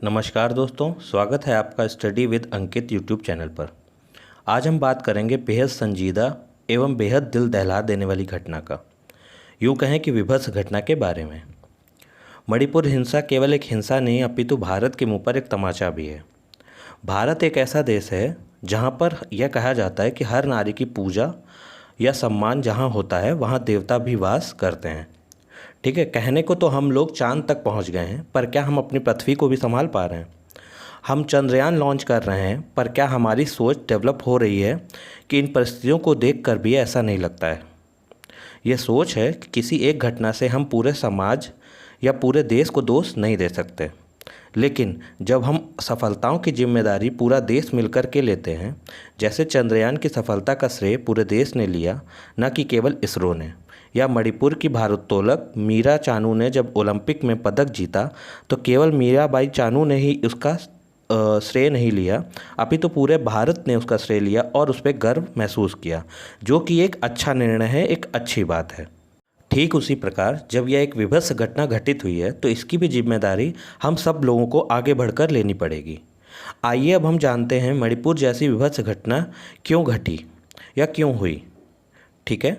नमस्कार दोस्तों, स्वागत है आपका study with Ankit YouTube channel पर। आज हम बात करेंगे बेहद संजीदा एवं बेहद दिल दहला देने वाली घटना का, यूँ कहें कि विभत्स घटना के बारे में। मणिपुर हिंसा केवल एक हिंसा नहीं अपितु भारत के मुंह पर एक तमाचा भी है। भारत एक ऐसा देश है जहाँ पर यह कहा जाता है कि हर नारी की पूजा या सम्मान जहाँ होता है वहाँ देवता भी वास करते हैं। ठीक है, कहने को तो हम लोग चांद तक पहुंच गए हैं, पर क्या हम अपनी पृथ्वी को भी संभाल पा रहे हैं? हम चंद्रयान लॉन्च कर रहे हैं, पर क्या हमारी सोच डेवलप हो रही है कि इन परिस्थितियों को देखकर भी ऐसा नहीं लगता है? ये सोच है कि किसी एक घटना से हम पूरे समाज या पूरे देश को दोष नहीं दे सकते, लेकिन जब हम सफलताओं की जिम्मेदारी पूरा देश मिलकर के लेते हैं, जैसे चंद्रयान की सफलता का श्रेय पूरे देश ने लिया, न कि केवल इसरो ने, या मणिपुर की भारोत्तोलक मीरा चानू ने जब ओलंपिक में पदक जीता तो केवल मीराबाई चानू ने ही उसका श्रेय नहीं लिया, अपितु तो पूरे भारत ने उसका श्रेय लिया और उस पर गर्व महसूस किया, जो कि एक अच्छा निर्णय है, एक अच्छी बात है। ठीक उसी प्रकार जब यह एक विभत्स घटना घटित हुई है तो इसकी भी जिम्मेदारी हम सब लोगों को आगे बढ़कर लेनी पड़ेगी। आइए अब हम जानते हैं मणिपुर जैसी विभत्स घटना क्यों घटी या क्यों हुई। ठीक है,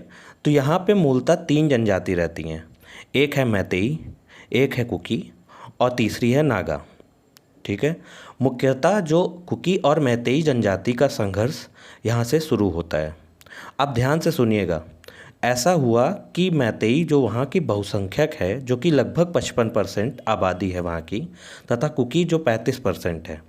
तो यहाँ पे मूलतः 3 जनजाति रहती हैं। एक है मैतेई, एक है कुकी और तीसरी है नागा। ठीक है, मुख्यतः जो कुकी और मैतेई जनजाति का संघर्ष यहाँ से शुरू होता है। अब ध्यान से सुनिएगा। ऐसा हुआ कि मैतेई जो वहाँ की बहुसंख्यक है, जो कि लगभग 55% आबादी है वहाँ की, तथा कुकी जो 35% है।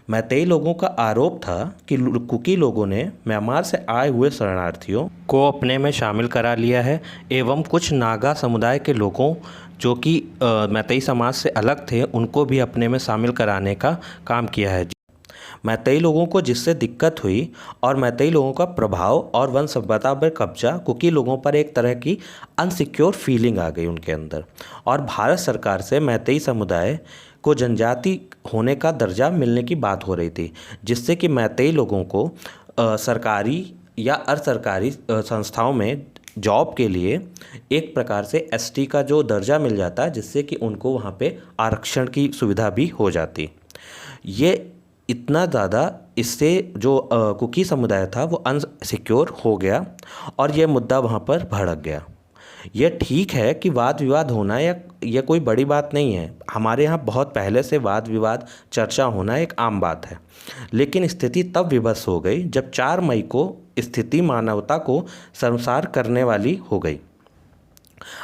मैतेई लोगों का आरोप था कि कुकी लोगों ने म्यांमार से आए हुए शरणार्थियों को अपने में शामिल करा लिया है एवं कुछ नागा समुदाय के लोगों जो कि मैतेई समाज से अलग थे उनको भी अपने में शामिल कराने का काम किया है। मैतेई लोगों को जिससे दिक्कत हुई और मैतेई लोगों का प्रभाव और वन सभ्यता पर कब्जा, कुकी लोगों पर एक तरह की अनसिक्योर फीलिंग आ गई उनके अंदर, और भारत सरकार से मैतेई समुदाय को जनजाति होने का दर्जा मिलने की बात हो रही थी, जिससे कि मैतेई लोगों को सरकारी या अर्धसरकारी संस्थाओं में जॉब के लिए एक प्रकार से एसटी का जो दर्जा मिल जाता, जिससे कि उनको वहाँ पे आरक्षण की सुविधा भी हो जाती। ये इतना ज़्यादा इससे जो कुकी समुदाय था वो अनसिक्योर हो गया और ये मुद्दा वहाँ पर भड़क गया। यह ठीक है कि वाद विवाद होना या यह कोई बड़ी बात नहीं है। हमारे यहाँ बहुत पहले से वाद विवाद चर्चा होना एक आम बात है, लेकिन स्थिति तब विभत्स हो गई जब 4 मई को स्थिति मानवता को शर्मसार करने वाली हो गई।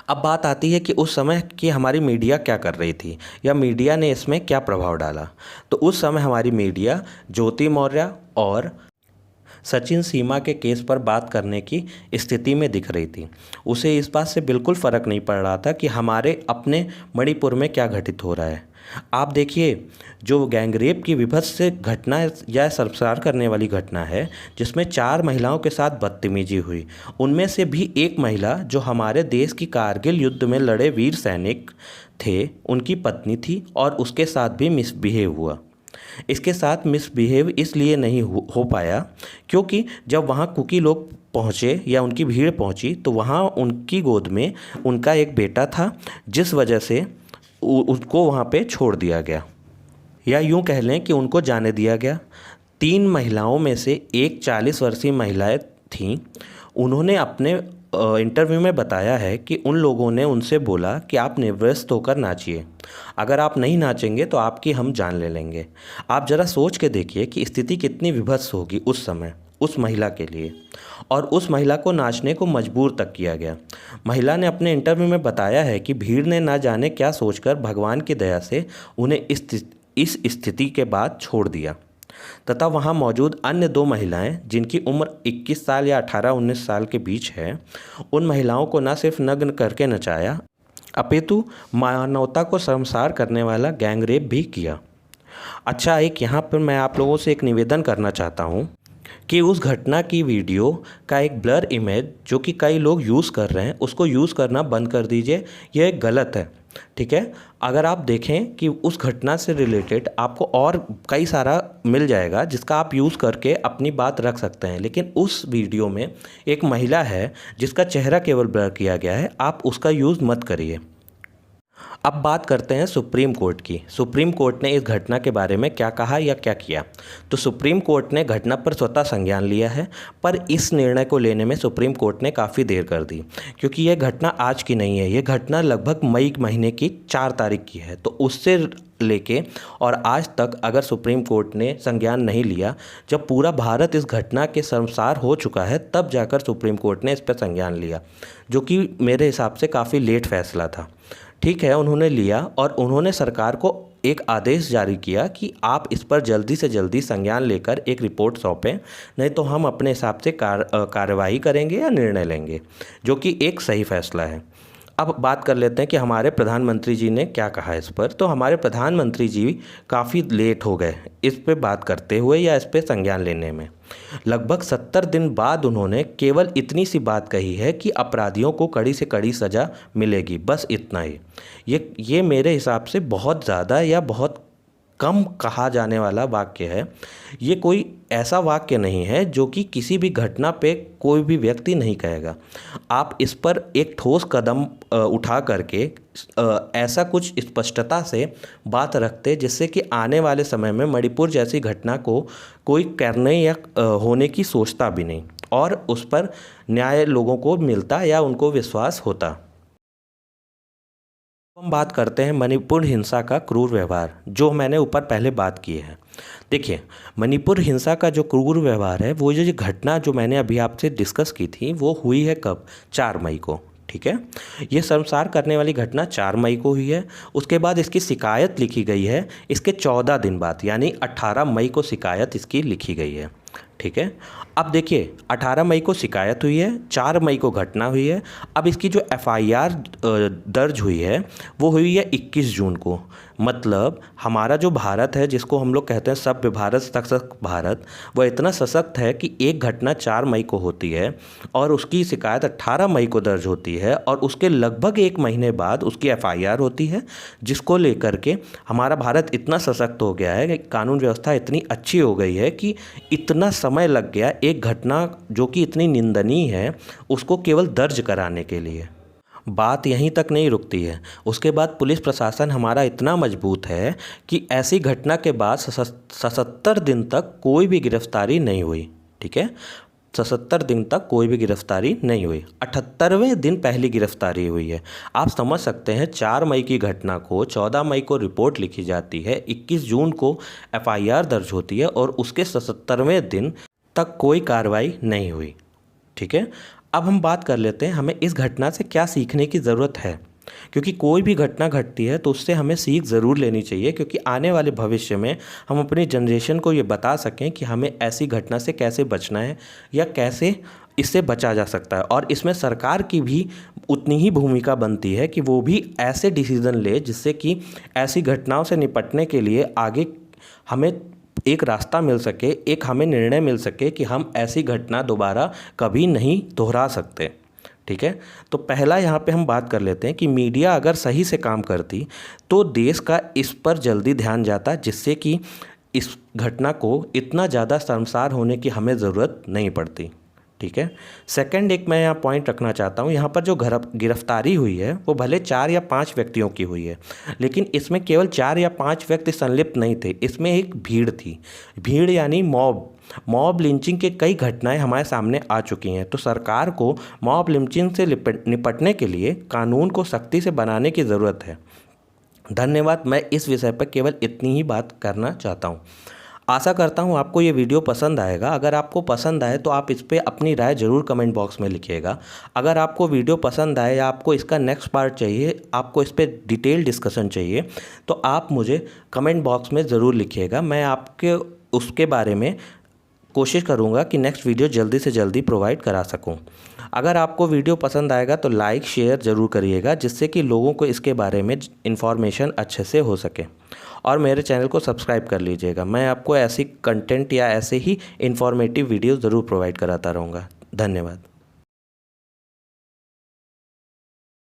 अब बात आती है कि उस समय की हमारी मीडिया क्या कर रही थी या मीडिया ने इसमें क्या प्रभाव डाला। तो उस समय हमारी मीडिया ज्योति मौर्य और सचिन सीमा के केस पर बात करने की स्थिति में दिख रही थी। उसे इस बात से बिल्कुल फ़र्क नहीं पड़ रहा था कि हमारे अपने मणिपुर में क्या घटित हो रहा है। आप देखिए, जो गैंगरेप की विभत्स से घटना या शर्मसार करने वाली घटना है, जिसमें 4 महिलाओं के साथ बदतमीजी हुई, उनमें से भी एक महिला जो हमारे देश की कारगिल युद्ध में लड़े वीर सैनिक थे, उनकी पत्नी थी और उसके साथ भी मिसबिहेव हुआ। इसके साथ मिसबिहेव इसलिए नहीं हो पाया क्योंकि जब वहाँ कुकी लोग पहुँचे या उनकी भीड़ पहुँची तो वहाँ उनकी गोद में उनका एक बेटा था, जिस वजह से उसको वहाँ पे छोड़ दिया गया, या यूँ कह लें कि उनको जाने दिया गया। 3 महिलाओं में से एक 40 वर्षीय महिलाएं थीं। उन्होंने अपने इंटरव्यू में बताया है कि उन लोगों ने उनसे बोला कि आप निर्वस्त्र होकर नाचिए, अगर आप नहीं नाचेंगे तो आपकी हम जान ले लेंगे। आप ज़रा सोच के देखिए कि स्थिति कितनी विभत्स होगी उस समय उस महिला के लिए, और उस महिला को नाचने को मजबूर तक किया गया। महिला ने अपने इंटरव्यू में बताया है कि भीड़ ने ना जाने क्या सोचकर भगवान की दया से उन्हें इस स्थिति के बाद छोड़ दिया, तथा वहाँ मौजूद अन्य 2 महिलाएं जिनकी उम्र 21 साल या 18-19 साल के बीच है, उन महिलाओं को न सिर्फ नग्न करके नचाया अपितु मानवता को शर्मसार करने वाला गैंगरेप भी किया। अच्छा, एक यहाँ पर मैं आप लोगों से एक निवेदन करना चाहता हूँ कि उस घटना की वीडियो का एक ब्लर इमेज जो कि कई लोग यूज़ कर रहे हैं, उसको यूज़ करना बंद कर दीजिए। यह गलत है। ठीक है, अगर आप देखें कि उस घटना से रिलेटेड आपको और कई सारा मिल जाएगा जिसका आप यूज़ करके अपनी बात रख सकते हैं, लेकिन उस वीडियो में एक महिला है जिसका चेहरा केवल ब्लर किया गया है, आप उसका यूज़ मत करिए। अब बात करते हैं सुप्रीम कोर्ट की। सुप्रीम कोर्ट ने इस घटना के बारे में क्या कहा या क्या किया। तो सुप्रीम कोर्ट ने घटना पर स्वतः संज्ञान लिया है, पर इस निर्णय को लेने में सुप्रीम कोर्ट ने काफ़ी देर कर दी, क्योंकि यह घटना आज की नहीं है। यह घटना लगभग मई महीने की 4 तारीख की है। तो उससे लेके और आज तक अगर सुप्रीम कोर्ट ने संज्ञान नहीं लिया, जब पूरा भारत इस घटना के शर्मसार हो चुका है, तब जाकर सुप्रीम कोर्ट ने इस पर संज्ञान लिया, जो कि मेरे हिसाब से काफ़ी लेट फैसला था। ठीक है, उन्होंने लिया और उन्होंने सरकार को एक आदेश जारी किया कि आप इस पर जल्दी से जल्दी संज्ञान लेकर एक रिपोर्ट सौंपें, नहीं तो हम अपने हिसाब से कार्रवाई करेंगे या निर्णय लेंगे, जो कि एक सही फैसला है। अब बात कर लेते हैं कि हमारे प्रधानमंत्री जी ने क्या कहा इस पर। तो हमारे प्रधानमंत्री जी काफ़ी लेट हो गए इस पे बात करते हुए या इस पे संज्ञान लेने में। लगभग 70 दिन बाद उन्होंने केवल इतनी सी बात कही है कि अपराधियों को कड़ी से कड़ी सज़ा मिलेगी, बस इतना ही। ये मेरे हिसाब से बहुत ज़्यादा या बहुत कम कहा जाने वाला वाक्य है। ये कोई ऐसा वाक्य नहीं है जो कि किसी भी घटना पे कोई भी व्यक्ति नहीं कहेगा। आप इस पर एक ठोस कदम उठा करके ऐसा कुछ स्पष्टता से बात रखते जिससे कि आने वाले समय में मणिपुर जैसी घटना को कोई करने या होने की सोचता भी नहीं, और उस पर न्याय लोगों को मिलता या उनको विश्वास होता। हम बात करते हैं मणिपुर हिंसा का क्रूर व्यवहार, जो मैंने ऊपर पहले बात की है। देखिए, मणिपुर हिंसा का जो क्रूर व्यवहार है, वो जो घटना जो मैंने अभी आपसे डिस्कस की थी, वो हुई है कब? 4 मई को। ठीक है, ये शर्मसार करने वाली घटना 4 मई को हुई है। उसके बाद इसकी शिकायत लिखी गई है इसके 14 दिन बाद, यानी 18 मई को शिकायत इसकी लिखी गई है। ठीक है, अब देखिए 18 मई को शिकायत हुई है, 4 मई को घटना हुई है। अब इसकी जो FIR दर्ज हुई है वो हुई है 21 जून को। मतलब हमारा जो भारत है, जिसको हम लोग कहते हैं सभ्य भारत, सशक्त भारत, वह इतना सशक्त है कि एक घटना 4 मई को होती है और उसकी शिकायत 18 मई को दर्ज होती है, और उसके लगभग 1 महीने बाद उसकी FIR होती है, जिसको लेकर के हमारा भारत इतना सशक्त हो गया है कि कानून व्यवस्था इतनी अच्छी हो गई है कि इतना समय लग गया एक घटना जो कि इतनी निंदनीय है उसको केवल दर्ज कराने के लिए। बात यहीं तक नहीं रुकती है। उसके बाद पुलिस प्रशासन हमारा इतना मजबूत है कि ऐसी घटना के बाद 77 दिन तक कोई भी गिरफ्तारी नहीं हुई। ठीक है, 77 दिन तक कोई भी गिरफ्तारी नहीं हुई। 78वें दिन पहली गिरफ्तारी हुई है। आप समझ सकते हैं, 4 मई की घटना को 14 मई को रिपोर्ट लिखी जाती है, 21 जून को FIR दर्ज होती है और उसके 77वें दिन तक कोई कार्रवाई नहीं हुई। ठीक है, अब हम बात कर लेते हैं हमें इस घटना से क्या सीखने की ज़रूरत है, क्योंकि कोई भी घटना घटती है तो उससे हमें सीख ज़रूर लेनी चाहिए, क्योंकि आने वाले भविष्य में हम अपनी जनरेशन को ये बता सकें कि हमें ऐसी घटना से कैसे बचना है या कैसे इससे बचा जा सकता है। और इसमें सरकार की भी उतनी ही भूमिका बनती है कि वो भी ऐसे डिसीज़न ले जिससे कि ऐसी घटनाओं से निपटने के लिए आगे हमें एक रास्ता मिल सके, एक हमें निर्णय मिल सके कि हम ऐसी घटना दोबारा कभी नहीं दोहरा सकते। ठीक है, तो पहला यहाँ पे हम बात कर लेते हैं कि मीडिया अगर सही से काम करती तो देश का इस पर जल्दी ध्यान जाता, जिससे कि इस घटना को इतना ज़्यादा शर्मसार होने की हमें ज़रूरत नहीं पड़ती। ठीक है, सेकंड एक मैं यहाँ पॉइंट रखना चाहता हूँ, यहाँ पर जो गिरफ्तारी हुई है वो भले 4 या 5 व्यक्तियों की हुई है, लेकिन इसमें केवल 4 या 5 व्यक्ति संलिप्त नहीं थे। इसमें एक भीड़ थी। भीड़ यानी मॉब लिंचिंग के कई घटनाएं हमारे सामने आ चुकी हैं। तो सरकार को मॉब लिंचिंग से निपटने के लिए कानून को सख्ती से बनाने की ज़रूरत है। धन्यवाद। मैं इस विषय पर केवल इतनी ही बात करना चाहता हूँ। आशा करता हूँ आपको ये वीडियो पसंद आएगा। अगर आपको पसंद आए तो आप इस पर अपनी राय ज़रूर कमेंट बॉक्स में लिखिएगा। अगर आपको वीडियो पसंद आए या आपको इसका नेक्स्ट पार्ट चाहिए, आपको इस पर डिटेल डिस्कशन चाहिए, तो आप मुझे कमेंट बॉक्स में ज़रूर लिखिएगा। मैं आपके उसके बारे में कोशिश करूँगा कि नेक्स्ट वीडियो जल्दी से जल्दी प्रोवाइड करा सकूँ। अगर आपको वीडियो पसंद आएगा तो लाइक शेयर ज़रूर करिएगा, जिससे कि लोगों को इसके बारे में इन्फॉर्मेशन अच्छे से हो सके। और मेरे चैनल को सब्सक्राइब कर लीजिएगा। मैं आपको ऐसी कंटेंट या ऐसे ही इन्फॉर्मेटिव वीडियो ज़रूर प्रोवाइड कराता रहूँगा। धन्यवाद।